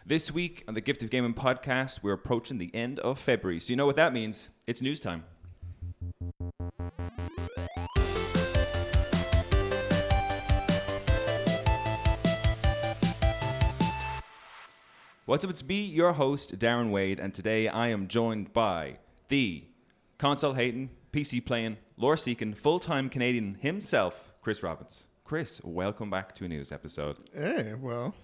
This week on the Gift of Gaming podcast, we're approaching the end of February. So you know what that means. It's news time. What's up, it's me, your host, Darren Wade, and today I am joined by the console-hating, PC-playing, lore-seeking, full-time Canadian himself, Chris Robbins. Chris, welcome back to a news episode. Hey, well,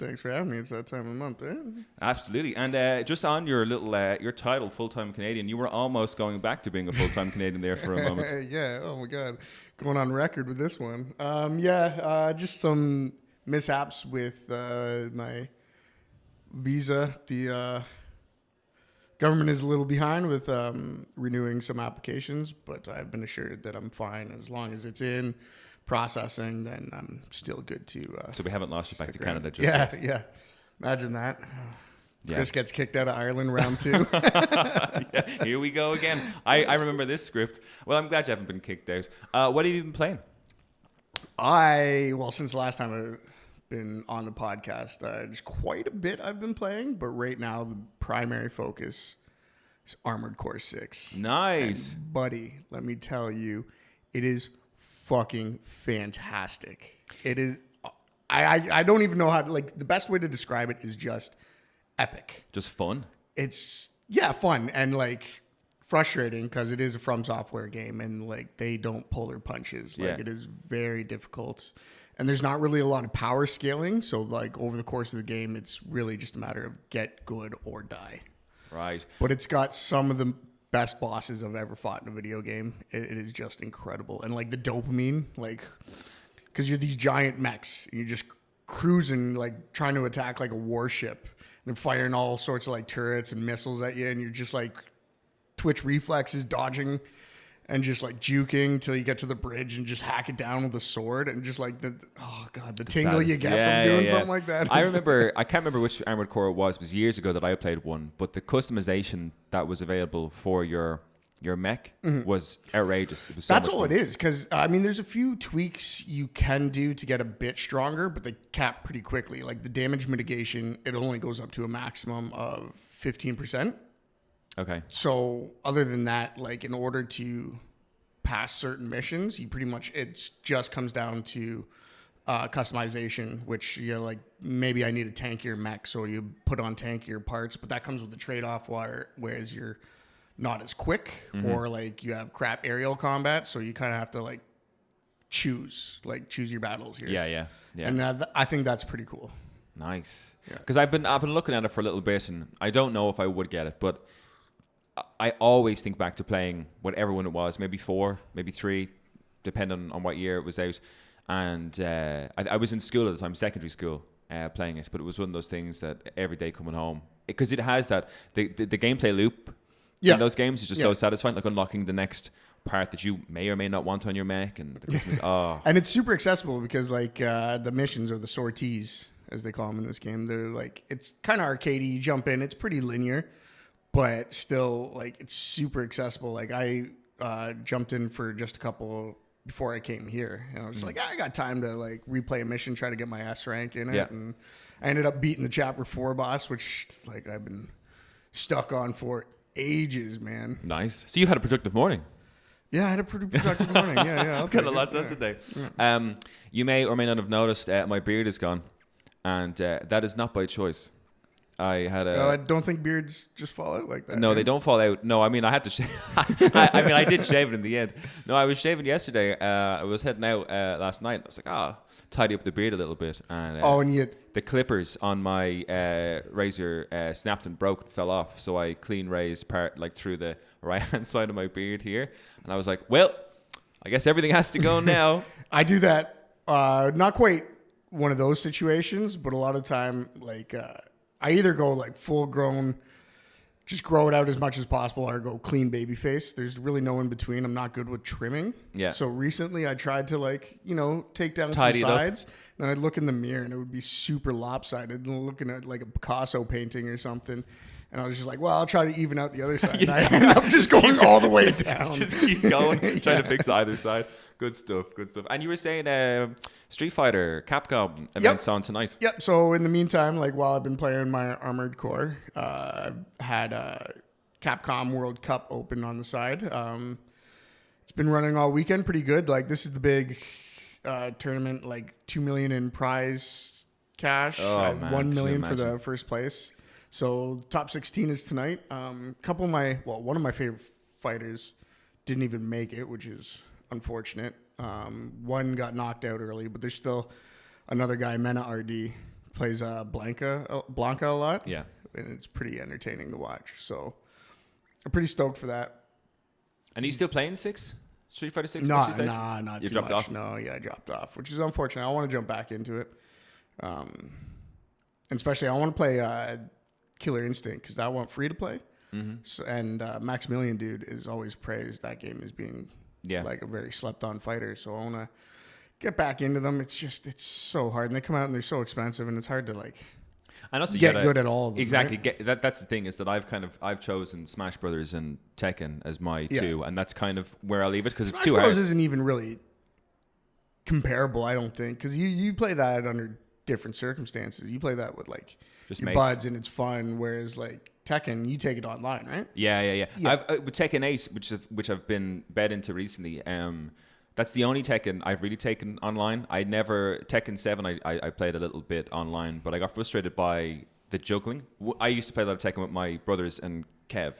thanks for having me. It's that time of the month, eh? Absolutely. And just on your little, your title, full-time Canadian, you were almost going back to being a full-time Canadian there for a moment. Yeah, oh my God. Going on record with this one. Just some mishaps with my visa. The government is a little behind with renewing some applications, but I've been assured that I'm fine as long as it's in processing, then I'm still good to so we haven't lost you back to Canada just yet. yet. Yeah. Imagine that. Yeah. Chris gets kicked out of Ireland round 2. Yeah, here we go again. I remember this script. Well, I'm glad you haven't been kicked out. What have you been playing? Since the last time I've been on the podcast, there's quite a bit I've been playing, but right now the primary focus is Armored Core 6. Nice. And buddy, let me tell you, it is fucking fantastic. It is. I don't even know how to, the best way to describe it is just epic. Just fun. It's fun and frustrating because it is a From Software game and they don't pull their punches. It is very difficult and there's not really a lot of power scaling. So over the course of the game, it's really just a matter of get good or die. Right. But it's got some of the best bosses I've ever fought in a video game. It is just incredible. And the dopamine, because you're these giant mechs, and you're just cruising, trying to attack a warship. And they're firing all sorts of turrets and missiles at you, and you're just twitch reflexes, dodging, and just juking till you get to the bridge and just hack it down with a sword, and just the tingle you get from doing something like that. I can't remember which Armored Core it was years ago that I played one, but the customization that was available for your mech was outrageous. It was That's all it is, because there's a few tweaks you can do to get a bit stronger, but they cap pretty quickly. The damage mitigation, it only goes up to a maximum of 15%. Okay. So other than that, in order to pass certain missions, it just comes down to customization, which maybe I need a tankier mech, so you put on tankier parts, but that comes with the trade-off whereas you're not as quick, or you have crap aerial combat, so you kind of have to choose your battles here. Yeah. And I think that's pretty cool. Nice. Because I've been looking at it for a little bit, and I don't know if I would get it, but I always think back to playing whatever one it was, maybe 4, maybe 3, depending on what year it was out. And I was in school at the time, secondary school, playing it, but it was one of those things that every day coming home, because it has that the gameplay loop in those games is just so satisfying, unlocking the next part that you may or may not want on your mech, and the Christmas. And it's super accessible because the missions, or the sorties as they call them in this game, they're it's kind of arcadey. You jump in, it's pretty linear, but still it's super accessible. I jumped in for just a couple before I came here, and I was just I got time to replay a mission, try to get my S rank in it, and I ended up beating the chapter 4 boss, which I've been stuck on for ages, man. Nice. So you had a productive morning. Yeah, I had a pretty productive morning. Yeah. Got a lot done today. Yeah. You may or may not have noticed my beard is gone, and that is not by choice. I don't think beards just fall out like that. No, they don't fall out. No, I had to shave. I did shave it in the end. No, I was shaving yesterday. I was heading out last night. I was tidy up the beard a little bit. And the clippers on my razor snapped and broke and fell off. So I clean razed part through the right hand side of my beard here. And I was like, well, I guess everything has to go now. I do that. Not quite one of those situations, but a lot of time, I either go full grown, just grow it out as much as possible, or go clean baby face. There's really no in between. I'm not good with trimming. Yeah. So recently I tried to take down Tidy some sides, And I'd look in the mirror and it would be super lopsided and looking at like a Picasso painting or something. And I was just like, well, I'll try to even out the other side. And I end up just going all the way down. Just keep going, trying to fix either side. Good stuff. And you were saying Street Fighter, Capcom events on tonight. Yep. So in the meantime, like while I've been playing my Armored Core, I've had Capcom World Cup open on the side. It's been running all weekend pretty good. Like this is the big tournament, like $2 million in prize cash, $1 million for the first place. So top 16 is tonight. One of my favorite fighters didn't even make it, which is unfortunate. One got knocked out early, but there's still another guy, Mena RD, plays Blanca a lot. Yeah. And it's pretty entertaining to watch. So I'm pretty stoked for that. And are you still playing Street Fighter 6? Not you too dropped much. off? No, yeah, I dropped off, which is unfortunate. I want to jump back into it. And especially I want to play Killer Instinct because that went free to play. Mm-hmm. So, and Maximilian Dude is always praised that game as being like a very slept on fighter. So I want to get back into them. It's so hard, and they come out and they're so expensive, and it's hard to like and also get good at all of them. Exactly. Right? That's the thing is that I've chosen Smash Brothers and Tekken as my two, and that's kind of where I leave it because it's too hard. Smash Bros isn't even really comparable, I don't think, because you play that under different circumstances. You play that with like just your mates. buds, and it's fun. Whereas like Tekken, you take it online, right? Yeah. I've with Tekken 8, which I've been bed into recently. That's the only Tekken I've really taken online. Tekken 7 I played a little bit online, but I got frustrated by the juggling. I used to play a lot of Tekken with my brothers and Kev,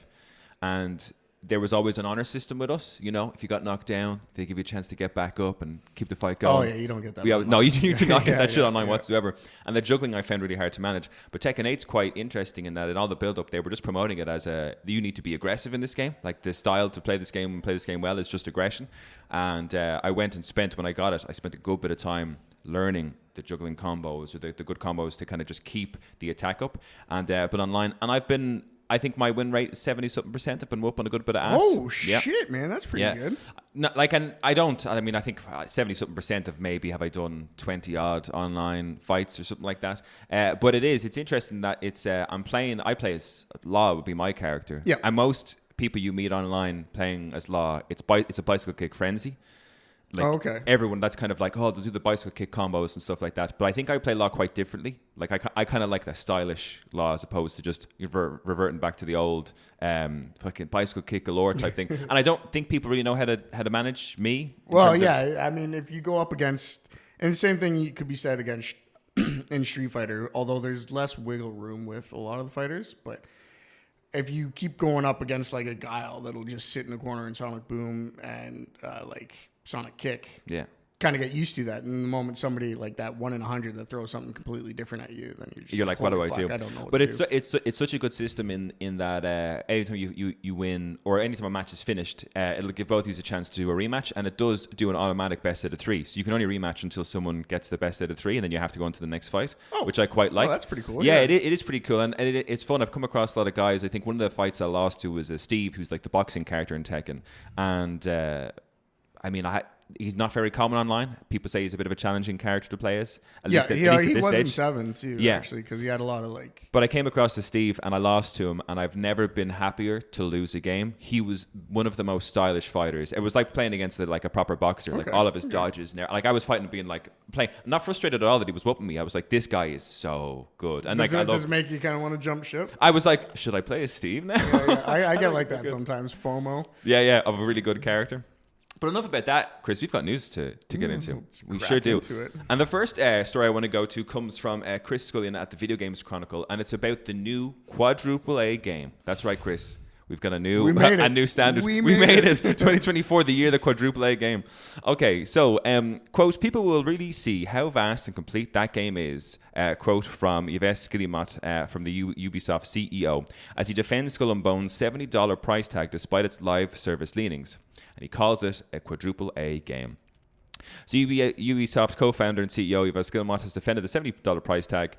and there was always an honor system with us. You know, if you got knocked down, they give you a chance to get back up and keep the fight going. Oh yeah, you don't get that. No, you do not get that shit online whatsoever. And the juggling I found really hard to manage. But Tekken 8's quite interesting in that in all the build up, they were just promoting it as you need to be aggressive in this game. Like the style to play this game and play this game well is just aggression. And I went and when I got it, I spent a good bit of time learning the juggling combos or the good combos to kind of just keep the attack up. And but online, and I think my win rate is 70-something%. I've been whooping a good bit of ass. Oh, shit, man. That's pretty good. No, I think 70-something% of maybe have I done 20 odd online fights or something like that. But it's interesting that I play as Law would be my character. Yeah. And most people you meet online playing as Law, it's a bicycle kick frenzy. Like everyone, that's kind of like, they'll do the bicycle kick combos and stuff like that. But I think I play Law quite differently. Like I kind of like the stylish Law as opposed to just reverting back to the old fucking bicycle kick galore type thing. And I don't think people really know how to manage me. Well, yeah. I mean, if you go up against, and the same thing could be said against in Street Fighter, although there's less wiggle room with a lot of the fighters, but if you keep going up against like a Guile that'll just sit in the corner and Sonic Boom and like Sonic Kick, kind of get used to that. And the moment somebody like that 1 in 100 that throws something completely different at you, then you're like, what do I do? I don't know. But it's such a good system in that anytime you win or anytime a match is finished, it'll give both of you a chance to do a rematch, and it does do an automatic best out of 3. So you can only rematch until someone gets the best out of 3, and then you have to go into the next fight, which I quite like. Oh, that's pretty cool. Yeah, it is pretty cool, and it's fun. I've come across a lot of guys. I think one of the fights I lost to was Steve, who's like the boxing character in Tekken, and he's not very common online. People say he's a bit of a challenging character to play as. He was in 7 too, actually, because he had a lot of like... But I came across to Steve and I lost to him, and I've never been happier to lose a game. He was one of the most stylish fighters. It was like playing against a proper boxer, like all of his dodges. And I was fighting being like, playing, not frustrated at all that he was whooping me. I was like, this guy is so good. And does it make you kind of want to jump ship? I was like, should I play as Steve now? I get like that sometimes, FOMO. Yeah, of a really good character. But enough about that, Chris. We've got news to get into. We sure do. And the first story I want to go to comes from Chris Scullion at the Video Games Chronicle, and it's about the new quadruple A game. That's right, Chris. We've got a new standard. We made it. 2024, the year of the quadruple A game. Okay, so quote: people will really see how vast and complete that game is. Quote from Yves Guillemot from the Ubisoft CEO as he defends Skull and Bones' $70 price tag despite its live service leanings, and he calls it a quadruple A game. So Ubisoft co-founder and CEO Yves Guillemot has defended the $70 price tag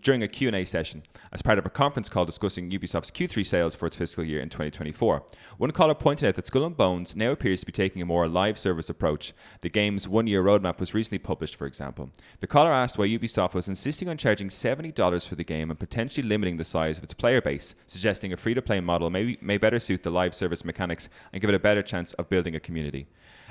during a Q&A session as part of a conference call discussing Ubisoft's Q3 sales for its fiscal year in 2024. One caller pointed out that Skull and Bones now appears to be taking a more live service approach. The game's one-year roadmap was recently published, for example. The caller asked why Ubisoft was insisting on charging $70 for the game and potentially limiting the size of its player base, suggesting a free-to-play model may better suit the live service mechanics and give it a better chance of building a community.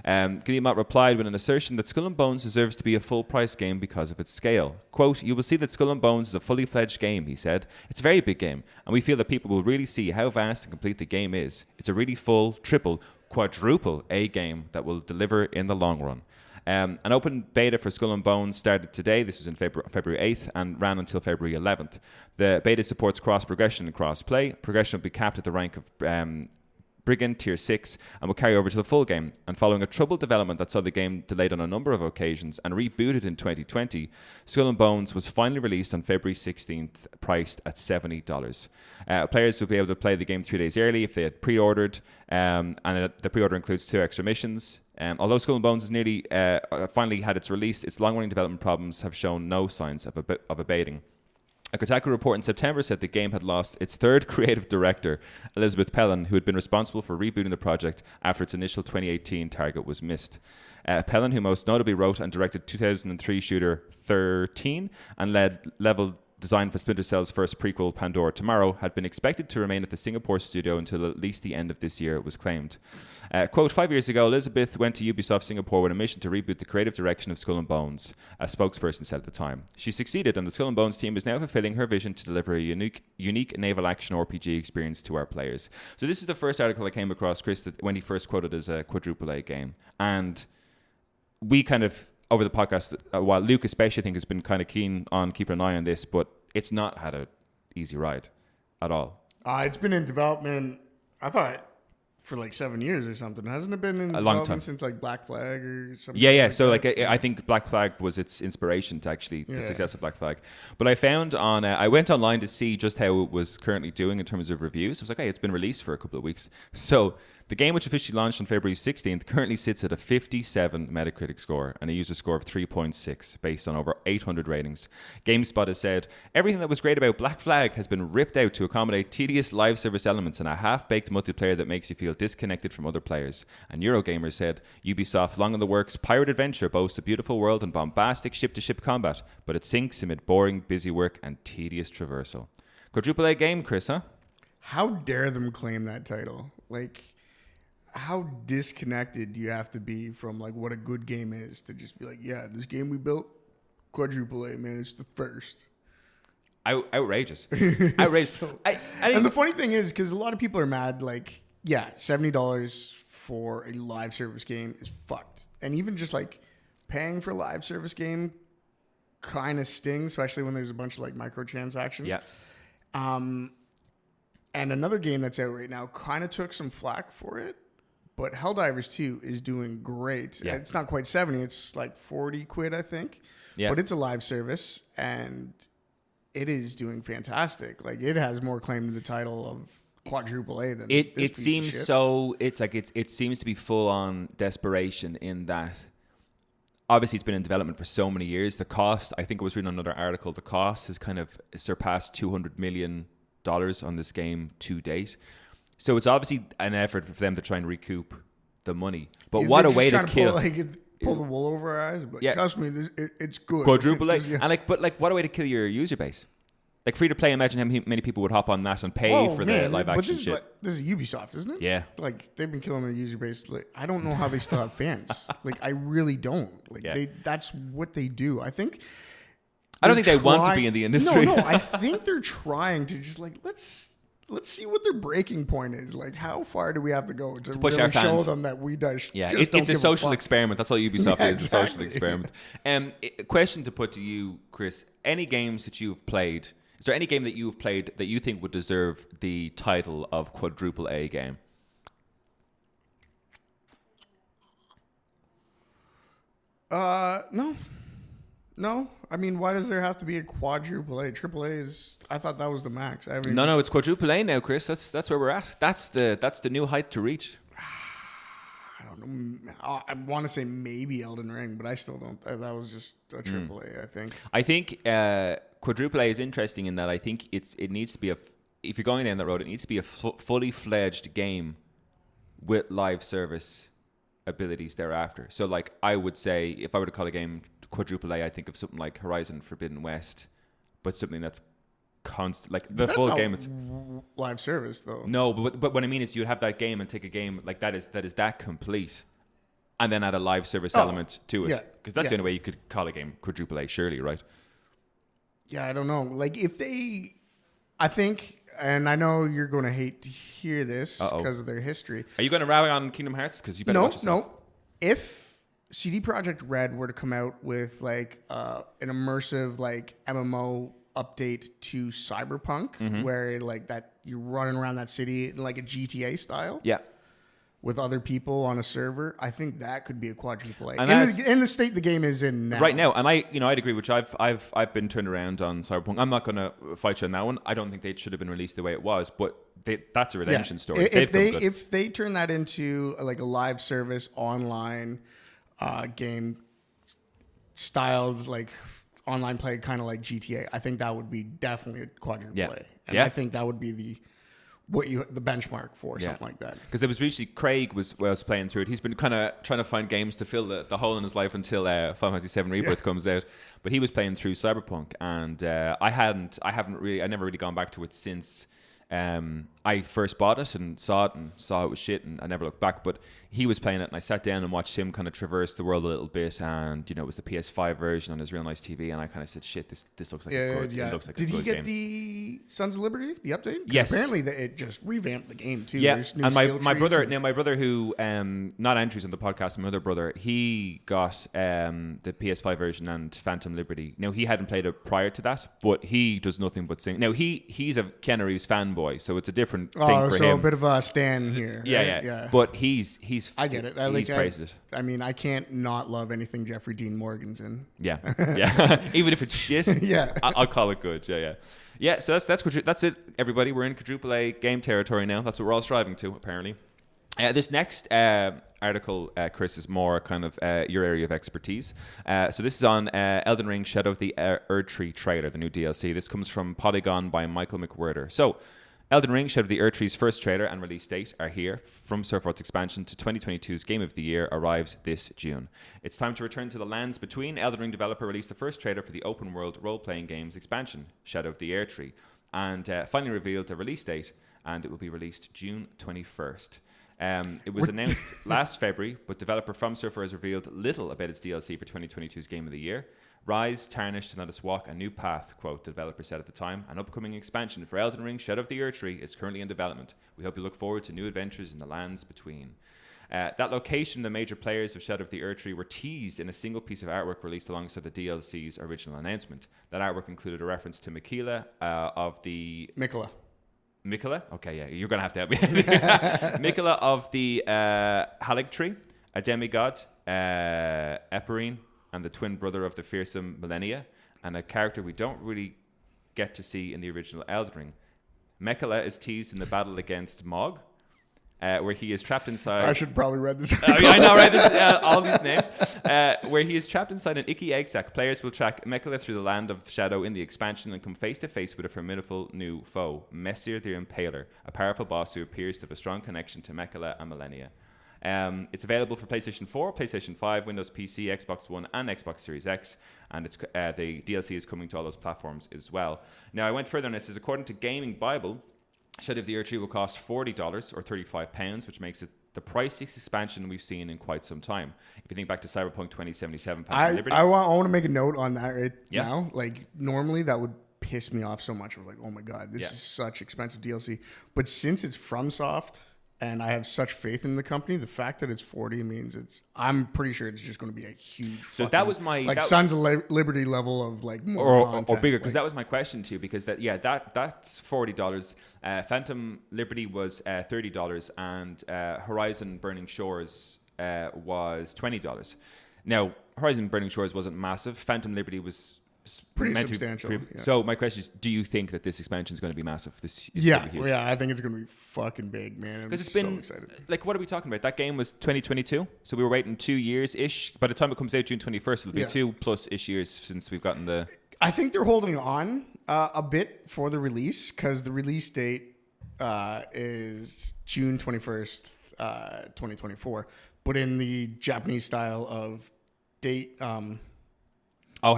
Guillemot replied with an assertion that Skull and Bones deserves to be a full-price game because of its scale. Quote, "You will see that Skull and Bones is a fully fledged game," he said. "It's a very big game, and we feel that people will really see how vast and complete the game is. It's a really full, triple, quadruple A game that will deliver in the long run." An open beta for Skull and Bones started today. This was in February 8th and ran until February 11th. The beta supports cross-progression and cross-play. Progression will be capped at the rank of Brigand Tier 6 and will carry over to the full game. And following a troubled development that saw the game delayed on a number of occasions and rebooted in 2020, Skull and Bones was finally released on February 16th, priced at $70. Players will be able to play the game 3 days early if they had pre-ordered, and the pre-order includes 2 extra missions. Although Skull and Bones has nearly finally had its release, its long-running development problems have shown no signs of abating. A Kotaku report in September said the game had lost its third creative director, Elizabeth Pellin, who had been responsible for rebooting the project after its initial 2018 target was missed. Pellin, who most notably wrote and directed 2003 shooter 13 and led level design for Splinter Cell's first prequel, Pandora Tomorrow, had been expected to remain at the Singapore studio until at least the end of this year, it was claimed. Quote, 5 years ago, Elizabeth went to Ubisoft Singapore with a mission to reboot the creative direction of Skull and Bones, a spokesperson said at the time. She succeeded, and the Skull and Bones team is now fulfilling her vision to deliver a unique naval action RPG experience to our players. So this is the first article I came across, Chris, that when he first quoted as a quadruple A game. And we kind of, over the podcast, while Luke especially, I think, has been kind of keen on keeping an eye on this, but it's not had an easy ride at all. It's been in development, I thought, for like 7 years or something. Hasn't it been in development since like Black Flag or something? Yeah. So I think Black Flag was its inspiration to actually the success of Black Flag. But I found I went online to see just how it was currently doing in terms of reviews. I was like, hey, it's been released for a couple of weeks. So the game, which officially launched on February 16th, currently sits at a 57 Metacritic score and a user score of 3.6 based on over 800 ratings. GameSpot has said, everything that was great about Black Flag has been ripped out to accommodate tedious live service elements and a half-baked multiplayer that makes you feel disconnected from other players. And Eurogamer said, Ubisoft long in the works Pirate Adventure boasts a beautiful world and bombastic ship-to-ship combat, but it sinks amid boring, busy work and tedious traversal. Quadruple A game, Chris, huh? How dare them claim that title? Like, how disconnected do you have to be from like what a good game is to just be like, yeah, this game we built, quadruple A, man, it's the first. Outrageous. Outrageous. So, and the funny thing is, because a lot of people are mad, like, yeah, $70 for a live service game is fucked. And even just like paying for a live service game kind of stings, especially when there's a bunch of like microtransactions. Yeah. And another game that's out right now kind of took some flack for it. But Helldivers 2 is doing great. Yeah. It's not quite 70. It's like 40 quid, I think. Yeah. But it's a live service, and it is doing fantastic. Like, it has more claim to the title of quadruple A than it seems so. It's like it seems to be full on desperation in that. Obviously, it's been in development for so many years. The cost, I think I was reading another article, the cost has kind of surpassed $200 million on this game to date. So it's obviously an effort for them to try and recoup the money. But what a way to kill! Pull the wool over our eyes. But yeah. Trust me, it's good. Quadruple A, and what a way to kill your user base. Like free to play. Imagine how many people would hop on that and pay for the live action shit. This is Ubisoft, isn't it? Yeah. Like they've been killing their user base. Like, I don't know how they still have fans. Like I really don't. Like that's what they do. I don't think they want to be in the industry. No. I think they're trying to just like let's see what their breaking point is. Like, how far do we have to go to push really our fans. Show them that we just it's a social experiment. That's all Ubisoft is, a social experiment. A question to put to you, Chris. Any games that you've played, is there any game that you've played that you think would deserve the title of quadruple A game? No. I mean, why does there have to be a quadruple A? Triple A is. I thought that was the max. No, it's quadruple A now, Chris. That's where we're at. That's the new height to reach. I don't know. I want to say maybe Elden Ring, but I still don't. That was just a AAA, I think. I think quadruple A is interesting in that I think it needs to be if you're going down that road, it needs to be a fully fledged game with live service abilities thereafter. So like I would say, if I were to call a game quadruple A, I think of something like Horizon Forbidden West, but something that's constant, like the That's full not game. It's live service though. no, but what I mean is you'd have that game and take a game like that is that complete, and then add a live service element to it. Yeah, Because that's the only way you could call a game quadruple A, surely, right? Yeah, I don't know. Like if they, I think, and I know you're going to hate to hear this because of their history. Are you going to rally on Kingdom Hearts? Because you better watch yourself. No. If CD Projekt Red were to come out with like an immersive like MMO update to Cyberpunk, where like that you're running around that city in like a GTA style, with other people on a server, I think that could be a quadruple A. In the state the game is in now. Right now, and I'd agree. Which I've been turned around on Cyberpunk. I'm not going to fight you on that one. I don't think they should have been released the way it was, but that's a redemption story. If they turn that into like a live service online game styled like online play, kind of like GTA, I think that would be definitely a quadruple A. And I think that would be the benchmark for something like that. Because it was recently Craig was playing through it. He's been kind of trying to find games to fill the hole in his life until Final Fantasy VII Rebirth comes out. But he was playing through Cyberpunk, and I never really gone back to it since I first bought it and saw it was shit, and I never looked back. But he was playing it, and I sat down and watched him kind of traverse the world a little bit. And it was the PS5 version on his real nice TV, and I kind of said, "Shit, this looks like a good. It looks like Did a good he get game." the Sons of Liberty, the update? Yes. Apparently, it just revamped the game too. Yeah, There's new and skill my trees brother who not Andrew's on the podcast, my other brother, he got the PS5 version and Phantom Liberty. Now he hadn't played it prior to that, but he does nothing but sing. Now he's a Keanu Reeves fanboy, so it's a different thing for him. a bit of a stand here. Right? Yeah. But he's I get it. He's praised it. I mean, I can't not love anything Jeffrey Dean Morgan's in. Yeah. Even if it's shit, I'll call it good. Yeah. So that's it, everybody. We're in quadruple A game territory now. That's what we're all striving to, apparently. This next article, Chris, is more kind of your area of expertise. So this is on Elden Ring Shadow of the Erdtree trailer, the new DLC. This comes from Polygon by Michael McWhirter. So Elden Ring Shadow of the Erdtree's first trailer and release date are here. From Surfroad's expansion to 2022's Game of the Year arrives this June. It's time to return to the lands between. Elden Ring developer released the first trailer for the open world role-playing games expansion, Shadow of the Erdtree, and finally revealed a release date, and it will be released June 21st. It was announced last February, but developer From Surfer has revealed little about its DLC for 2022's Game of the Year. Rise, tarnished, and let us walk a new path, quote, the developer said at the time. An upcoming expansion for Elden Ring Shadow of the Erdtree is currently in development. We hope you look forward to new adventures in the lands between. That location, the major players of Shadow of the Erdtree were teased in a single piece of artwork released alongside the DLC's original announcement. That artwork included a reference to Mikila of the... Mikila? Okay, yeah, you're going to have to help me. Mikila of the Haligtree, a demigod, Eperine, and the twin brother of the fearsome Millennia, and a character we don't really get to see in the original Elden Ring. Mikila is teased in the battle against Mog, where he is trapped inside... I should probably read this. I know, right? This, all these names. Where he is trapped inside an icky egg sack. Players will track Mikila through the land of shadow in the expansion and come face to face with a formidable new foe, Messir the Impaler, a powerful boss who appears to have a strong connection to Mikila and Millennia. It's available for PlayStation 4, PlayStation 5, Windows PC, Xbox One, and Xbox Series X, and it's the DLC is coming to all those platforms as well. Now, I went further on this. According to Gaming Bible, Shadow of the Erdtree will cost $40 or £35, which makes it the priciest expansion we've seen in quite some time. If you think back to Cyberpunk 2077, I want to make a note on that now. Like, normally that would piss me off so much. I'm like, oh my God, this is such expensive DLC. But since it's FromSoft, and I have such faith in the company, the fact that it's 40 means I'm pretty sure it's just going to be a huge. So that was my Sons of Liberty level of like more content. Or bigger, because that was my question to you. Because that's $40. Phantom Liberty was $30, and Horizon Burning Shores was $20. Now, Horizon Burning Shores wasn't massive. Phantom Liberty was pretty substantial. So my question is, do you think that this expansion is going to be massive? This is yeah, gonna be huge? yeah, I think it's going to be fucking big, man. Because it's been so excited. Like, what are we talking about? That game was 2022, so we were waiting 2 years ish. By the time it comes out June 21st, it'll be 2+ ish years since we've gotten the. I think they're holding on a bit for the release because the release date is June 21st, 2024. But in the Japanese style of date. How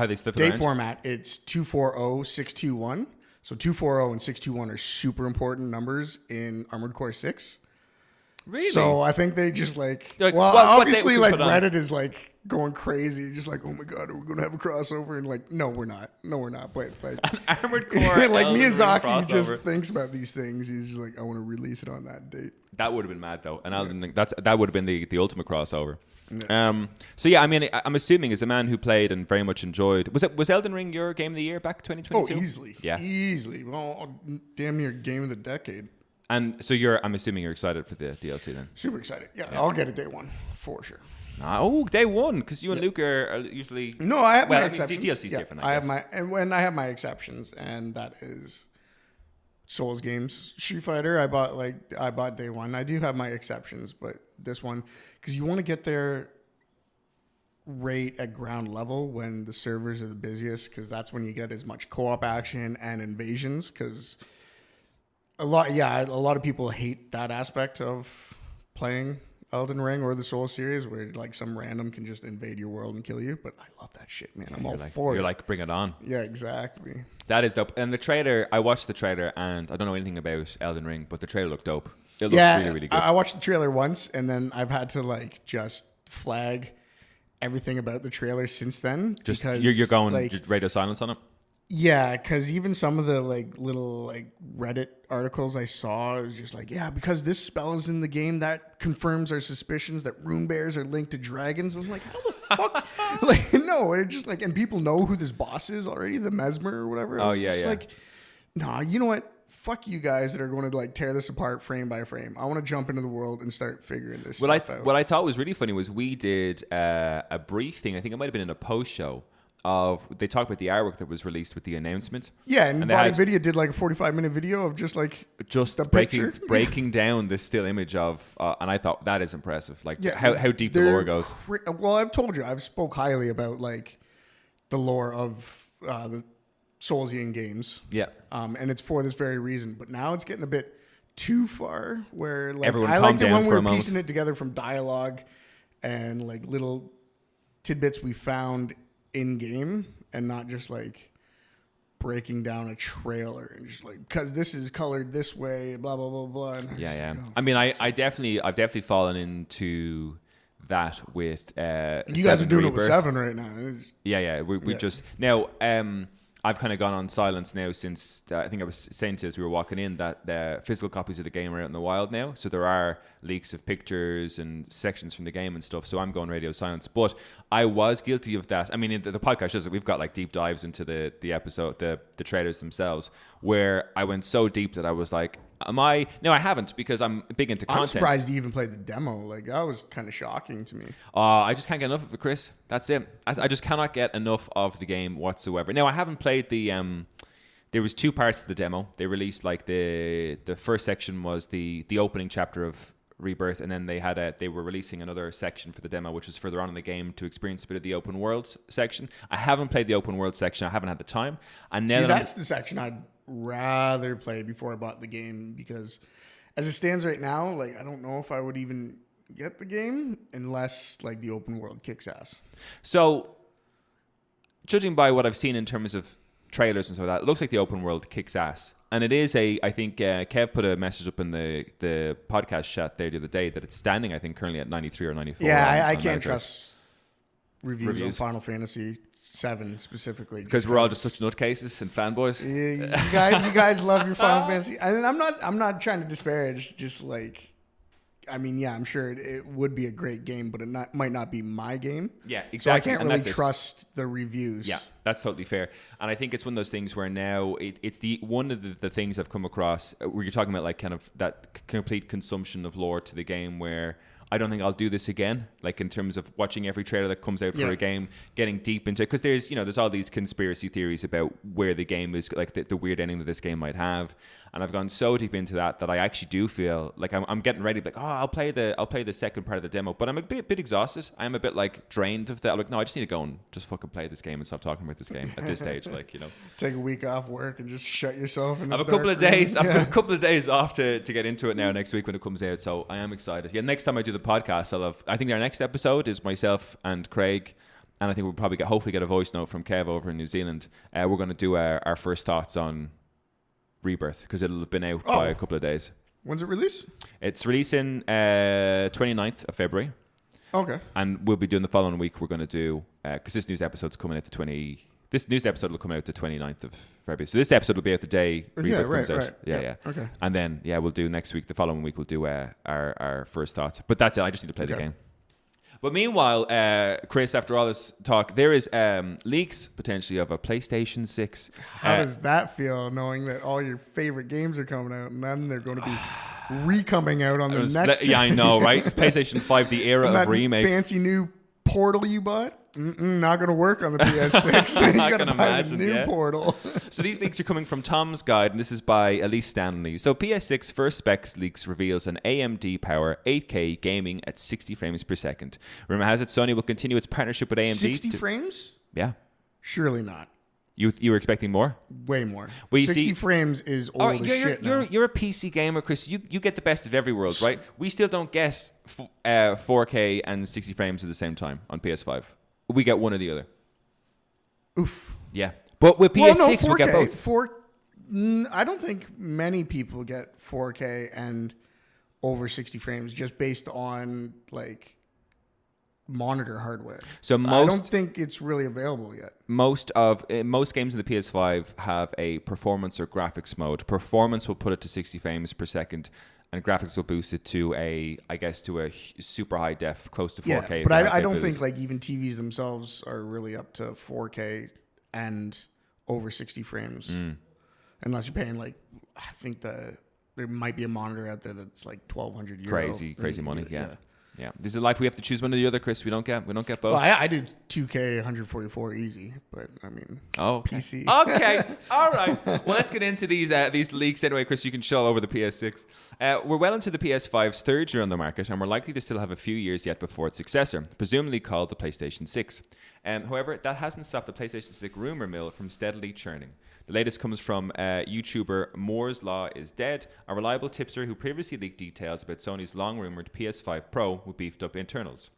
they slip it date around? format, it's 240621. So 240 and 621 are super important numbers in Armored Core 6. Really? So I think they just like well, obviously like Reddit is like going crazy, just like, oh my god, are we going to have a crossover? And like, no, we're not. But like an Armored Core, like Miyazaki just thinks about these things. He's just like, I want to release it on that date. That would have been mad though, and that would have been the ultimate crossover. Yeah. So yeah, I mean, I'm assuming as a man who played and very much enjoyed, was Elden Ring your game of the year back 2022? Oh, easily. Yeah, easily. Well, damn near game of the decade. And so I'm assuming you're excited for the DLC then. Super excited. Yeah. I'll get it day one for sure. Day one, because you and Luke are usually. No, I have my exceptions. DLC's different. I have I have my exceptions, and that is Souls games. Street Fighter, I bought day one. I do have my exceptions, but this one, because you want to get there right at ground level when the servers are the busiest, because that's when you get as much co-op action and invasions. Because a lot of people hate that aspect of playing Elden Ring or the Souls series, where like some random can just invade your world and kill you. But I love that shit, man. I'm all for it. You're like, bring it on. Yeah, exactly. That is dope. And the trailer, I watched the trailer, and I don't know anything about Elden Ring, but the trailer looked dope. It looks really, really good. I watched the trailer once, and then I've had to like just flag everything about the trailer since then. Just because you're going like, radio silence on it. Yeah, because even some of the like little like Reddit articles I saw, it was just like, yeah, because this spell is in the game, that confirms our suspicions that rune bears are linked to dragons. I'm like, how the fuck? Like, no, it just like, and people know who this boss is already, the Mesmer or whatever. Oh yeah, yeah. Like, nah, you know what? Fuck you guys that are going to like tear this apart frame by frame. I want to jump into the world and start figuring this stuff out. What I thought was really funny was we did a brief thing. I think it might have been in a post show. They talked about the artwork that was released with the announcement. Yeah, and Body Video did like a 45-minute video of just the breaking down the still image of, and I thought that is impressive. Like how deep the lore goes. Well, I've told you, I've spoke highly about like the lore of the Soulsian games. Yeah, and it's for this very reason. But now it's getting a bit too far. Where like everyone I liked it when we were moment. piecing it together from dialogue and like little tidbits we found in game, and not just like breaking down a trailer and just like, because this is colored this way, blah blah blah blah. And yeah. Like, I mean, I've definitely fallen into that with. You guys are doing Rebirth. It with 7 right now. Yeah. We just now. I've kind of gone on silence now since I think I was saying to us we were walking in that the physical copies of the game are out in the wild now. So there are leaks of pictures and sections from the game and stuff. So I'm going radio silence. But I was guilty of that. I mean, the podcast shows that we've got like deep dives into the episode, the trailers themselves, where I went so deep that I was like, am I? No, I haven't, because I'm big into content. I'm surprised you even played the demo. Like, that was kind of shocking to me. I just can't get enough of it, Chris. That's it. I just cannot get enough of the game whatsoever. Now, I haven't played the. There was 2 parts to the demo. They released like the first section was the opening chapter of Rebirth, and then they were releasing another section for the demo, which was further on in the game to experience a bit of the open world section. I haven't played the open world section. I haven't had the time. And now that's the section I'd rather play before I bought the game, because as it stands right now, like I don't know if I would even get the game unless like the open world kicks ass. So, judging by what I've seen in terms of trailers and stuff like that, it looks like the open world kicks ass. And it is I think Kev put a message up in the podcast chat there the other day that it's standing, I think, currently at 93 or 94. Yeah, I can't trust reviews on Final Fantasy 7 specifically, because we're all just such nutcases and fanboys. Yeah, you guys love your Final Fantasy, and I'm not trying to disparage. Just like, I mean, yeah, I'm sure it would be a great game, but it might not be my game. Yeah, exactly. So I can't really trust the reviews. Yeah, That's totally fair. And I think it's one of those things where now it's one of the things I've come across where you're talking about like kind of that complete consumption of lore to the game where I don't think I'll do this again, like in terms of watching every trailer that comes out for a game, getting deep into it. Because there's all these conspiracy theories about where the game is, like the weird ending that this game might have. And I've gone so deep into that I actually do feel like I'm getting ready, like, I'll play the second part of the demo. But I'm a bit exhausted. I'm a bit like drained of that. I'm like, no, I just need to go and just fucking play this game and stop talking about this game at this stage. Like, take a week off work and just shut yourself in. I have a couple of days. I've got a couple of days off to get into it now next week when it comes out. So I am excited. Yeah, next time I do the podcast, I think our next episode is myself and Craig, and I think we'll probably hopefully get a voice note from Kev over in New Zealand. We're going to do our first thoughts on Rebirth because it'll have been out by a couple of days. When's it release? It's releasing 29th of February. Okay. And we'll be doing the following week. We're going to do because this news episode's coming out the 20. This news episode will come out the 29th of February. So this episode will be out the day Rebirth comes out. Right. Yeah. Okay. And then we'll do next week. The following week we'll do our first thoughts. But that's it. I just need to play the game. But meanwhile, Chris, after all this talk, there is leaks potentially of a PlayStation 6. How does that feel, knowing that all your favorite games are coming out and then they're going to be re-coming out on the next Yeah, I know, right? PlayStation 5, the era of remakes. Fancy new Portal you bought? Not going to work on the PS6. You got to buy the new Portal. So these leaks are coming from Tom's Guide, and this is by Elise Stanley. So PS6 first specs leaks reveals an AMD Power 8K gaming at 60 frames per second. Rumor has it Sony will continue its partnership with AMD. 60 frames? Yeah. Surely not. You were expecting more? Way more. Well, 60 frames is old as shit now. You're a PC gamer, Chris. You get the best of every world, right? We still don't get 4K and 60 frames at the same time on PS5. We get one or the other. Oof. Yeah. But with PS6, we get both. I don't think many people get 4K and over 60 frames just based on like monitor hardware. So I don't think it's really available yet. Most games in the PS5 have a performance or graphics mode. Performance will put it to 60 frames per second, and graphics will boost it to a super high def, close to 4K. Yeah, but I don't think like even TVs themselves are really up to 4K and over 60 frames, unless you're paying like I think there might be a monitor out there that's like €1,200. Crazy money. Yeah, this is life. We have to choose one or the other, Chris. We don't get both. Well, I did 2K 144 easy, but I mean, okay. PC. Okay, all right. Well, let's get into these leaks anyway, Chris. You can show over the PS6. We're well into the PS5's third year on the market, and we're likely to still have a few years yet before its successor, presumably called the PlayStation 6. However, that hasn't stopped the PlayStation 6 rumor mill from steadily churning. The latest comes from YouTuber Moore's Law is Dead, a reliable tipster who previously leaked details about Sony's long-rumored PS5 Pro with beefed-up internals.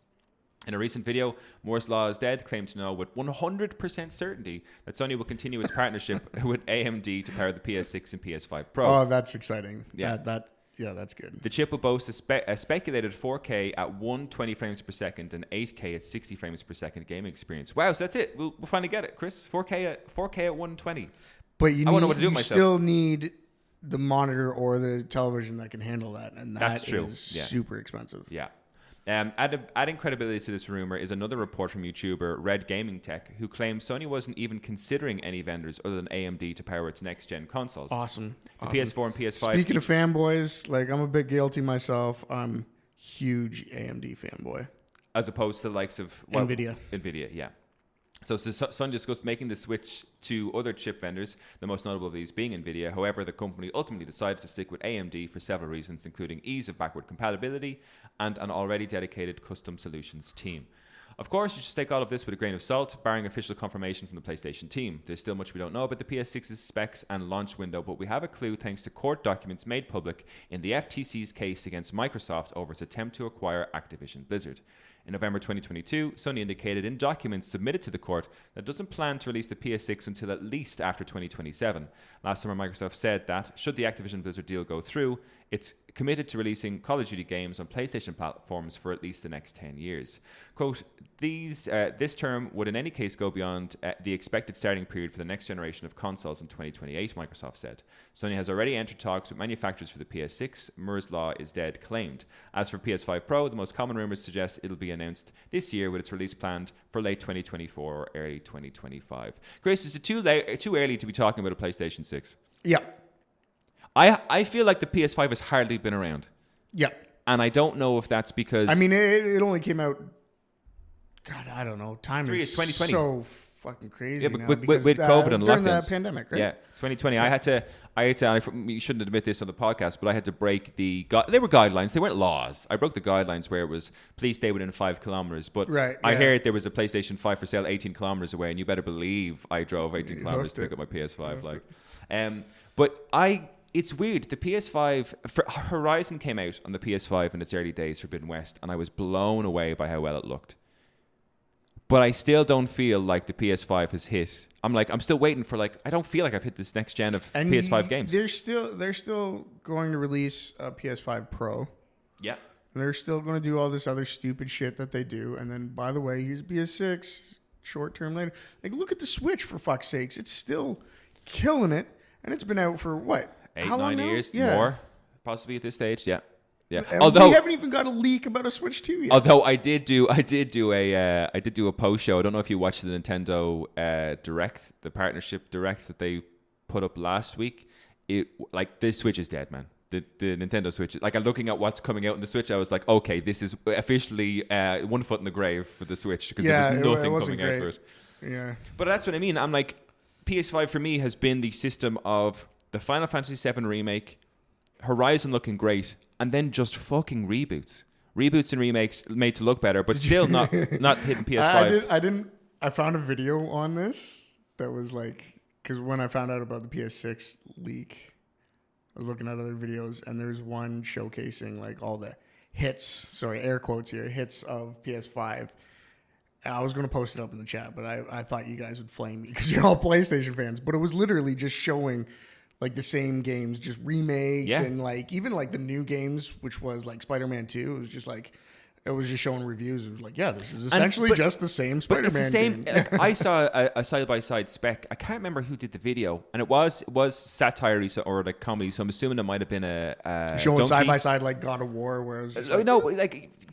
In a recent video, Moore's Law is Dead claimed to know with 100% certainty that Sony will continue its partnership with AMD to power the PS6 and PS5 Pro. Oh, that's exciting. Yeah, that's good. The chip will boast a speculated 4K at 120 frames per second and 8K at 60 frames per second gaming experience. Wow, so that's it. We'll finally get it, Chris. 4K at 120. But you still need the monitor or the television that can handle that, and that's super expensive. Yeah. Adding credibility to this rumor is another report from YouTuber Red Gaming Tech, who claims Sony wasn't even considering any vendors other than AMD to power its next-gen consoles. Awesome. The PS4 and PS5. Speaking of fanboys, like I'm a bit guilty myself. I'm huge AMD fanboy. As opposed to the likes of NVIDIA. NVIDIA, yeah. So Sony discussed making the switch to other chip vendors, the most notable of these being NVIDIA. However, the company ultimately decided to stick with AMD for several reasons, including ease of backward compatibility and an already dedicated custom solutions team. Of course, you should take all of this with a grain of salt, barring official confirmation from the PlayStation team. There's still much we don't know about the PS6's specs and launch window, but we have a clue thanks to court documents made public in the FTC's case against Microsoft over its attempt to acquire Activision Blizzard. In November 2022, Sony indicated in documents submitted to the court that it doesn't plan to release the PS6 until at least after 2027. Last summer, Microsoft said that, should the Activision Blizzard deal go through, it's committed to releasing Call of Duty games on PlayStation platforms for at least the next 10 years. Quote, this term would in any case go beyond the expected starting period for the next generation of consoles in 2028, Microsoft said. Sony has already entered talks with manufacturers for the PS6, Moore's Law is Dead claimed. As for PS5 Pro, the most common rumors suggest it'll be announced this year, with its release planned for late 2024 or early 2025. Chris, is it too early to be talking about a PlayStation 6? Yeah. I feel like the PS5 has hardly been around. Yeah. And I don't know if that's because... I mean, it only came out... God, I don't know. Time is 2020. So fucking crazy yeah, but now. with COVID and during lockdowns. the pandemic, right? Yeah, 2020. Yeah. You shouldn't admit this on the podcast, but I had to break they were guidelines. They weren't laws. I broke the guidelines where it was, please stay within 5 kilometers. But I heard there was a PlayStation 5 for sale 18 kilometers away, and you better believe I drove 18 kilometers to pick up my PS5. It's weird. The PS5, Horizon came out on the PS5 in its early days, Forbidden West, and I was blown away by how well it looked. But I still don't feel like the PS5 has hit. I'm still waiting for I don't feel like I've hit this next gen of PS5 games. They're still going to release a PS5 Pro. Yeah. And they're still going to do all this other stupid shit that they do. And then, by the way, use PS6 short term later. Look at the Switch, for fuck's sakes. It's still killing it. And it's been out for what? 8-9 years? Yeah. More? Possibly at this stage, yeah. Yeah. And we haven't even got a leak about a Switch 2 yet. Although I did do a post show. I don't know if you watched the Nintendo Direct, the partnership Direct that they put up last week. This Switch is dead, man. The Nintendo Switch. I'm looking at what's coming out in the Switch. I was like, okay, this is officially 1 foot in the grave for the Switch, because there was nothing coming out for it. Yeah. But that's what I mean. I'm like, PS5 for me has been the system of the Final Fantasy VII remake, Horizon looking great, and then just fucking reboots and remakes made to look better, but still not hitting PS5. I found a video on this that was because when I found out about the PS6 leak, I was looking at other videos, and there's one showcasing all the hits, air quotes here, hits of PS5. And I was going to post it up in the chat, but I thought you guys would flame me because you're all PlayStation fans. But it was literally just showing the same games, just remakes, and even the new games, which was Spider-Man 2. It was just it was just showing reviews. It was this is essentially just the same Spider-Man game. I saw a side-by-side spec. I can't remember who did the video, and it was satire or comedy. So I'm assuming it might have been a showing side-by-side God of War, where it was just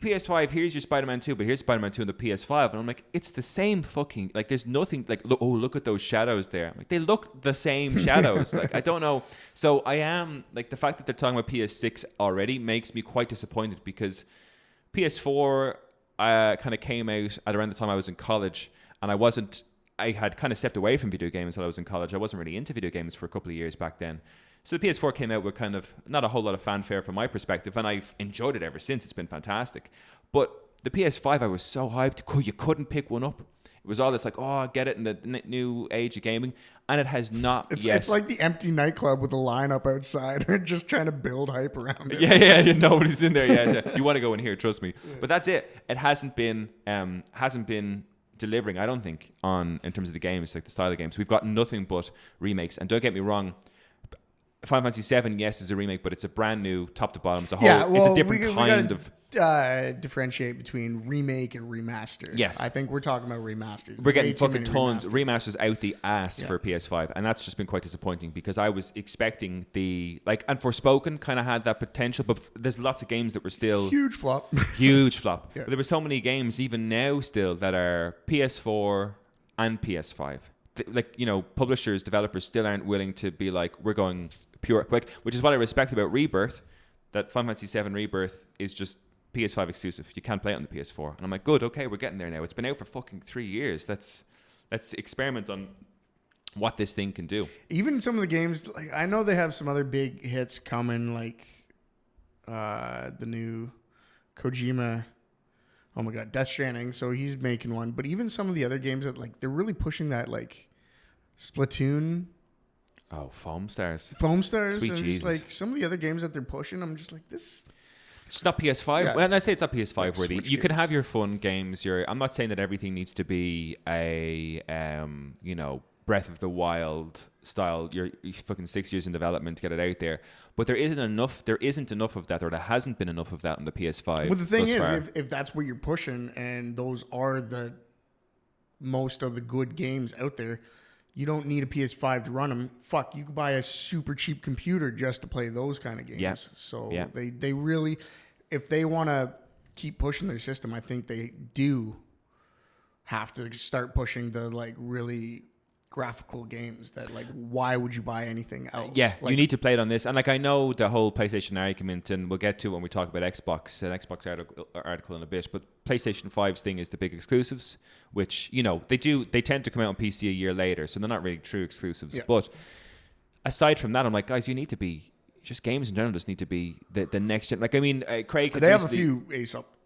PS5. Here's your Spider-Man 2, but here's Spider-Man 2 on the PS5, and I'm like, it's the same fucking there's nothing look at those shadows there. I'm like, they look the same shadows. I don't know. So I am the fact that they're talking about PS6 already makes me quite disappointed, because PS4 kind of came out at around the time I was in college, and I had kind of stepped away from video games while I was in college. I wasn't really into video games for a couple of years back then. So the PS4 came out with kind of not a whole lot of fanfare from my perspective, and I've enjoyed it ever since. It's been fantastic. But the PS5, I was so hyped. You couldn't pick one up. It was all this get it in the new age of gaming, and it has not yet. It's like the empty nightclub with a lineup outside, just trying to build hype around it. Yeah, nobody's in there yet. You want to go in here, trust me. Yeah. But that's it. It hasn't been delivering, I don't think, in terms of the games, the style of games. We've got nothing but remakes, and don't get me wrong, Final Fantasy VII, yes, is a remake, but it's a brand new top to bottom. It's a whole. It's a different kind of. Differentiate between remake and remaster. Yes, I think we're talking about remasters. We're getting fucking tons remasters out the ass for PS5, and that's just been quite disappointing, because I was expecting and Forspoken kind of had that potential, but there's lots of games that were still huge flop. Yeah. But there were so many games even now still that are PS4 and PS5. Publishers, developers still aren't willing to be we're going pure, which is what I respect about Rebirth. That Final Fantasy VII Rebirth is just PS5 exclusive. You can't play it on the PS4. And I'm like, good, okay, we're getting there now. It's been out for fucking 3 years. Let's experiment on what this thing can do. Even some of the games, I know they have some other big hits coming, the new Kojima. Oh my God, Death Stranding. So he's making one. But even some of the other games that they're really pushing that Splatoon. Oh, Foam Stars. Sweet and Jesus. Just some of the other games that they're pushing, I'm just this. It's not PS5. Yeah. When I say it's not PS5 worthy, you can games. have your fun games. I'm not saying that everything needs to be a Breath of the Wild style. You're fucking 6 years in development to get it out there. But there isn't enough of that, or there hasn't been enough of that on the PS5. Well, the thing is, if that's what you're pushing, and those are the most of the good games out there, you don't need a PS5 to run them. Fuck, you could buy a super cheap computer just to play those kind of games. Yeah. So they really, if they want to keep pushing their system, I think they do have to start pushing the like really graphical games that like why would you buy anything else? Yeah, like, you need to play it on this. And like I know the whole PlayStation argument, and we'll get to it when we talk about Xbox, an Xbox article in a bit, but PlayStation 5's thing is the big exclusives, which, you know, they tend to come out on PC a year later, so they're not really true exclusives. But aside from that, I'm like, guys, you need to be, just games in general just need to be the next gen. Like, I mean, Craig, they have a few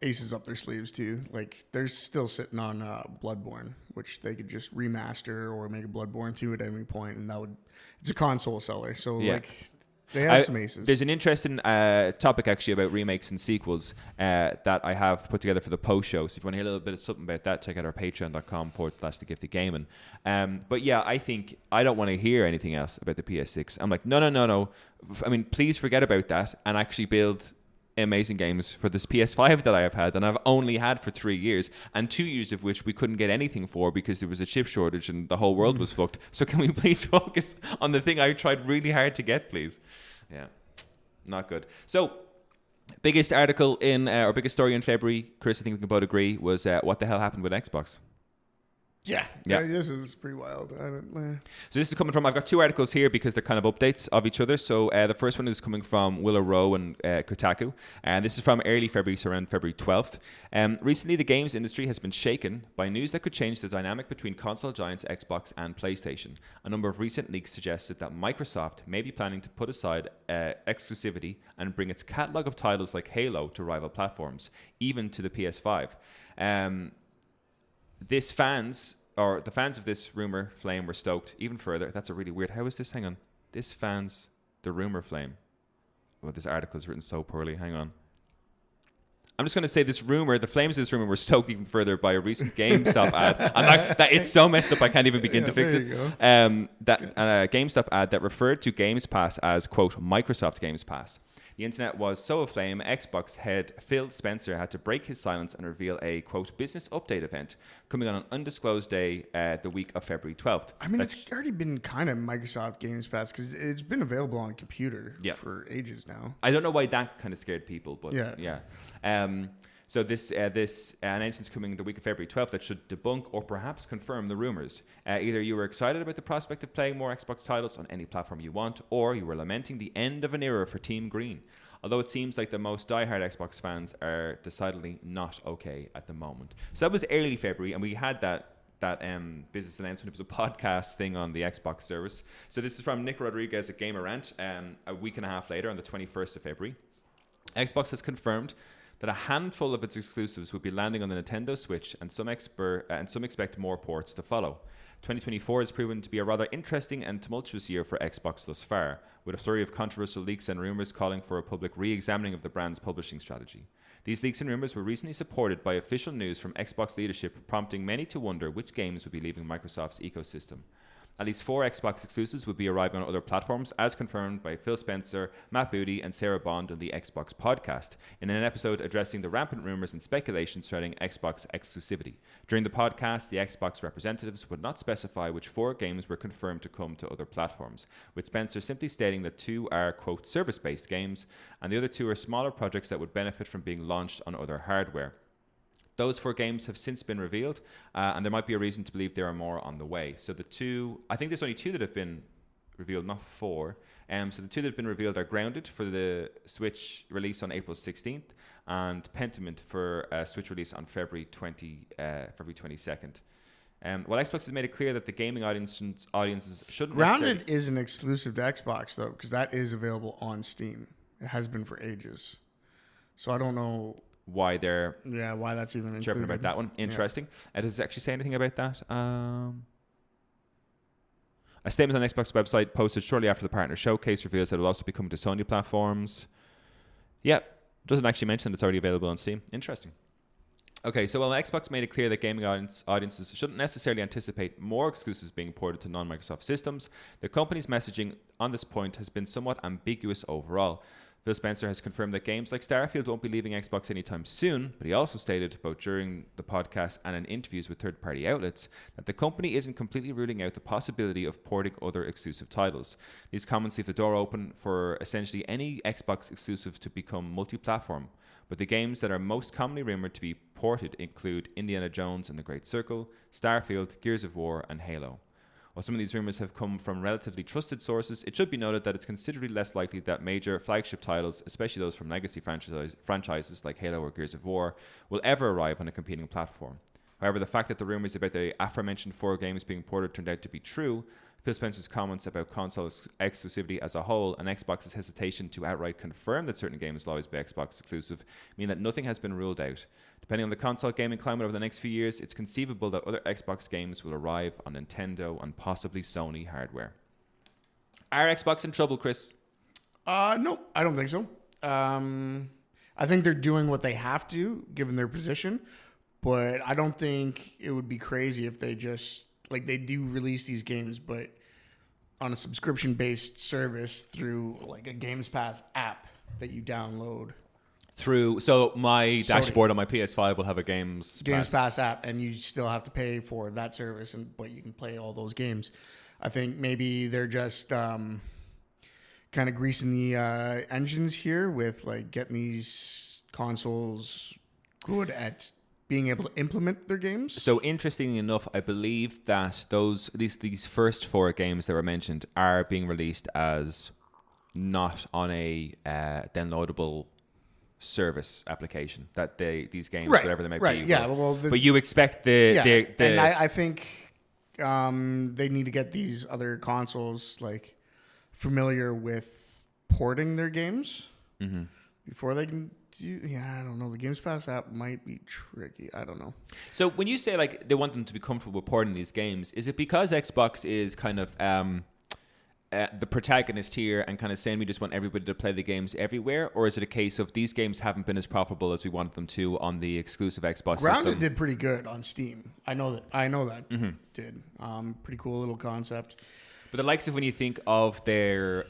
aces up their sleeves too. Like they're still sitting on Bloodborne, which they could just remaster or make a Bloodborne 2 at any point, and it's a console seller. So like they have some aces. There's an interesting topic actually about remakes and sequels that I have put together for the post show. So if you want to hear a little bit of something about that, check out our patreon.com/thegifted But yeah, I think I don't want to hear anything else about the PS6. I'm like, no. I mean, please forget about that and actually build amazing games for this PS5 that I have had and I've only had for 3 years, and 2 years of which we couldn't get anything for because there was a chip shortage and the whole world was fucked. So can we please focus on the thing I tried really hard to get, please? Yeah, not good. So biggest article in or biggest story in February, Chris, I think we can both agree, was what the hell happened with Xbox. Yeah. This is pretty wild. So this is coming from, I've got 2 articles here because they're kind of updates of each other. So the first one is coming from Willow Rowe and Kotaku, and this is from early February, so around February 12th. Recently, the games industry has been shaken by news that could change the dynamic between console giants Xbox and PlayStation. A number of recent leaks suggested that Microsoft may be planning to put aside exclusivity and bring its catalog of titles like Halo to rival platforms, even to the PS5. The fans of this rumor flame were stoked even further. That's a really weird. How is this? Hang on. The rumor flame. Oh, this article is written so poorly. Hang on. I'm just going to say the flames of this rumor were stoked even further by a recent GameStop ad. That it's so messed up I can't even begin to fix it. That GameStop ad that referred to Games Pass as, quote, Microsoft Games Pass. The internet was so aflame, Xbox head Phil Spencer had to break his silence and reveal a, quote, business update event coming on an undisclosed day the week of February 12th. I mean, it's already been kind of Microsoft Games Pass because it's been available on a computer for ages now. I don't know why that kind of scared people, but yeah. So this announcement's coming the week of February 12th that should debunk or perhaps confirm the rumors. Either you were excited about the prospect of playing more Xbox titles on any platform you want, or you were lamenting the end of an era for Team Green. Although it seems like the most diehard Xbox fans are decidedly not okay at the moment. So that was early February, and we had that business announcement. It was a podcast thing on the Xbox service. So this is from Nick Rodriguez at Gamer Rant. A week and a half later, on the 21st of February, Xbox has confirmed that a handful of its exclusives will be landing on the Nintendo Switch, and some expect more ports to follow. 2024 has proven to be a rather interesting and tumultuous year for Xbox thus far, with a flurry of controversial leaks and rumors calling for a public re-examining of the brand's publishing strategy. These leaks and rumors were recently supported by official news from Xbox leadership, prompting many to wonder which games would be leaving Microsoft's ecosystem. At least 4 Xbox exclusives will be arriving on other platforms, as confirmed by Phil Spencer, Matt Booty, and Sarah Bond on the Xbox podcast, in an episode addressing the rampant rumors and speculation surrounding Xbox exclusivity. During the podcast, the Xbox representatives would not specify which 4 games were confirmed to come to other platforms, with Spencer simply stating that 2 are, quote, service-based games, and the other 2 are smaller projects that would benefit from being launched on other hardware. Those 4 games have since been revealed, and there might be a reason to believe there are more on the way. So I think there's only 2 that have been revealed, not 4. So the 2 that have been revealed are Grounded for the Switch release on April 16th, and Pentiment for a Switch release on February 22nd. While Xbox has made it clear that the gaming audiences shouldn't Grounded is an exclusive to Xbox, though, because that is available on Steam. It has been for ages. So I don't know why they're why that's even included. Chirping about that one. Interesting. Does it actually say anything about that? A statement on Xbox website posted shortly after the partner showcase reveals that it will also be coming to Sony platforms. Yeah, doesn't actually mention that it's already available on Steam. Interesting. Okay, so while Xbox made it clear that gaming audiences shouldn't necessarily anticipate more exclusives being ported to non-Microsoft systems, the company's messaging on this point has been somewhat ambiguous overall. Phil Spencer has confirmed that games like Starfield won't be leaving Xbox anytime soon, but he also stated, both during the podcast and in interviews with third-party outlets, that the company isn't completely ruling out the possibility of porting other exclusive titles. These comments leave the door open for essentially any Xbox exclusive to become multi-platform, but the games that are most commonly rumored to be ported include Indiana Jones and the Great Circle, Starfield, Gears of War, and Halo. While some of these rumors have come from relatively trusted sources, it should be noted that it's considerably less likely that major flagship titles, especially those from legacy franchises like Halo or Gears of War, will ever arrive on a competing platform. However, the fact that the rumors about the aforementioned 4 games being ported turned out to be true, Phil Spencer's comments about console exclusivity as a whole, and Xbox's hesitation to outright confirm that certain games will always be Xbox exclusive, mean that nothing has been ruled out. Depending on the console gaming climate over the next few years, it's conceivable that other Xbox games will arrive on Nintendo and possibly Sony hardware. Are Xbox in trouble, Chris? No, I don't think so. I think they're doing what they have to, given their position, but I don't think it would be crazy if they just, like, they do release these games, but on a subscription-based service through, like, a Games Pass app that you download. So my dashboard on my PS5 will have a Games Pass app, and you still have to pay for that service, but you can play all those games. I think maybe they're just kind of greasing the engines here with, like, getting these consoles good at being able to implement their games. So interestingly enough, I believe that these first 4 games that were mentioned are being released as not on a downloadable service application. That these games, whatever they might be. Yeah, well, but you expect the and I think they need to get these other consoles, like, familiar with porting their games before they can. I don't know. The Games Pass app might be tricky. I don't know. So when you say, like, they want them to be comfortable with porting these games, is it because Xbox is kind of the protagonist here and kind of saying we just want everybody to play the games everywhere, or is it a case of these games haven't been as profitable as we wanted them to on the exclusive Xbox Grounded system? did pretty good on Steam. I know that did. Pretty cool little concept. But the likes of, when you think of their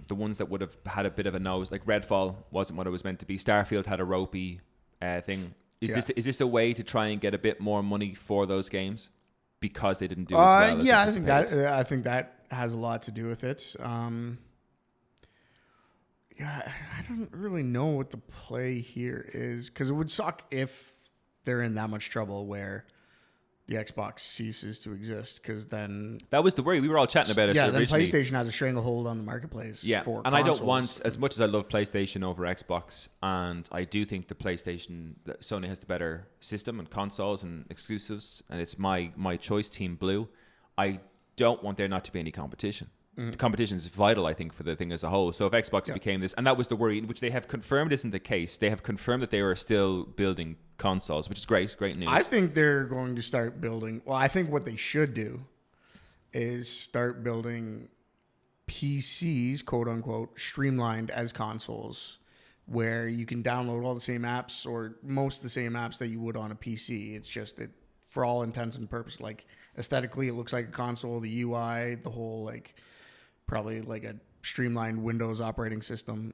the ones that would have had a bit of a nose, like Redfall wasn't what it was meant to be. Starfield had a ropey thing. Is this a way to try and get a bit more money for those games because they didn't do as well as anticipated? I think that has a lot to do with it. I don't really know what the play here is, because it would suck if they're in that much trouble where the Xbox ceases to exist, because then that was the worry. We were all chatting about it. Yeah, originally. Then PlayStation has a stranglehold on the marketplace. Yeah, for and consoles. I don't want, as much as I love PlayStation over Xbox, and I do think that Sony has the better system and consoles and exclusives, and it's my choice, Team Blue. I don't want there not to be any competition. The competition is vital, I think, for the thing as a whole. So if Xbox became this, and that was the worry, which they have confirmed isn't the case. They have confirmed that they are still building consoles, which is great news. I think they're going to start building. Well, I think what they should do is start building PCs, quote unquote, streamlined as consoles, where you can download all the same apps or most of the same apps that you would on a PC. It's just that, for all intents and purposes, like, aesthetically, it looks like a console. The UI, the whole, like, probably like a streamlined Windows operating system,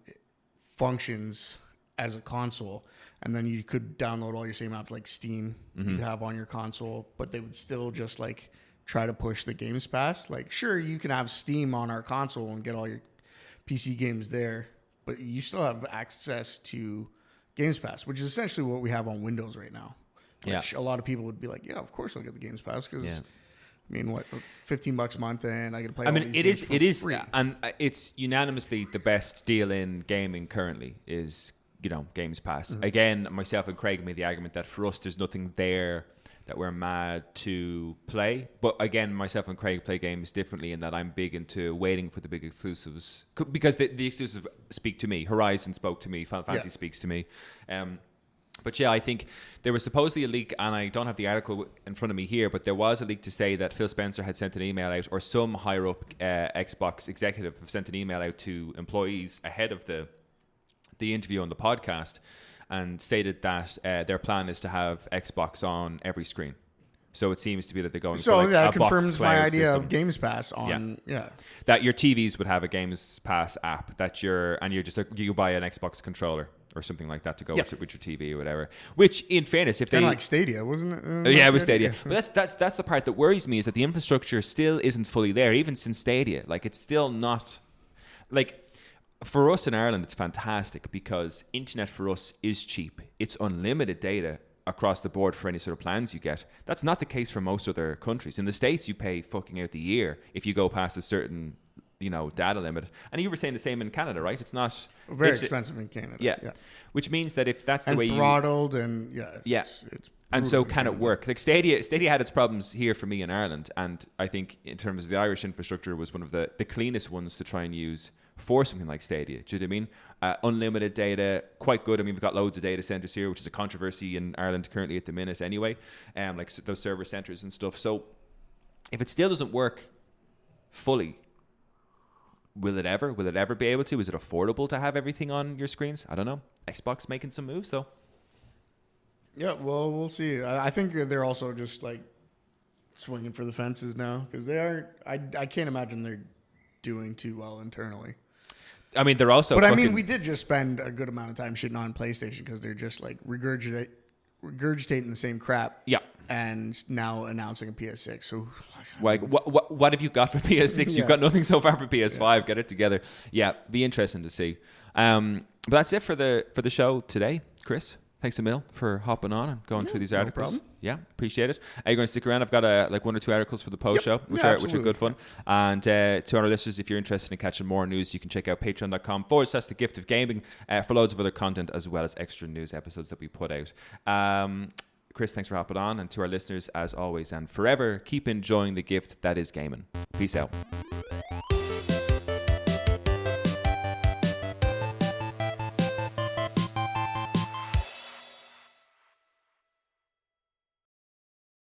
functions as a console. And then you could download all your same apps like Steam you'd have on your console, but they would still just, like, try to push the Games Pass. Like, sure, you can have Steam on our console and get all your PC games there, but you still have access to Games Pass, which is essentially what we have on Windows right now. Which a lot of people would be like, yeah, of course I'll get the Games Pass, because I mean, what, $15 a month, and I get to play. It is, free. And it's unanimously the best deal in gaming currently is, Games Pass. Again, myself and Craig made the argument that for us, there's nothing there that we're mad to play. But again, myself and Craig play games differently in that I'm big into waiting for the big exclusives, because the exclusives speak to me. Horizon spoke to me. Final Fantasy speaks to me. But yeah, I think there was supposedly a leak, and I don't have the article in front of me here, but there was a leak to say that Phil Spencer had sent an email out, or some higher up Xbox executive have sent an email out to employees ahead of the interview on the podcast, and stated that their plan is to have Xbox on every screen. So it seems to be that they're going So for like that a box confirms my cloud idea system. of Games Pass on That your TVs would have a Games Pass app that you just you buy an Xbox controller or something like that to go with your TV or whatever. Which, in fairness, if they kind of like Stadia, wasn't it? yeah, it was Stadia. But that's the part that worries me, is that the infrastructure still isn't fully there, even since Stadia. Like, it's still not like. For us in Ireland, it's fantastic because internet for us is cheap. It's unlimited data across the board for any sort of plans you get. That's not the case for most other countries. In the States, you pay fucking out the year if you go past a certain, data limit. And you were saying the same in Canada, right? It's not Very expensive in Canada. Yeah. Which means that if that's the way throttled and it's and so can it work? Like Stadia had its problems here for me in Ireland, and I think in terms of the Irish infrastructure was one of the cleanest ones to try and use for something like Stadia. Do you know what I mean? Unlimited data, quite good. I mean, we've got loads of data centers here, which is a controversy in Ireland currently at the minute anyway, like those server centers and stuff. So if it still doesn't work fully, will it ever be able to? Is it affordable to have everything on your screens? I don't know. Xbox making some moves though. Yeah, well, we'll see. I think they're also just like swinging for the fences now because they aren't. I can't imagine they're doing too well internally. I mean, they're also. But I mean, we did just spend a good amount of time shitting on PlayStation because they're just like regurgitating the same crap. Yeah. And now announcing a PS6. So, like, what have you got for PS6? You've got nothing so far for PS5. Get it together. Yeah, be interesting to see. But that's it for the show today, Chris. Thanks a mil for hopping on and going through these articles. No problem. Yeah, appreciate it. Are you going to stick around? I've got like 1 or 2 articles for the post show, which are good fun. And to our listeners, if you're interested in catching more news, you can check out patreon.com/the gift of gaming for loads of other content as well as extra news episodes that we put out. Chris, thanks for hopping on. And to our listeners, as always and forever, keep enjoying the gift that is gaming. Peace out.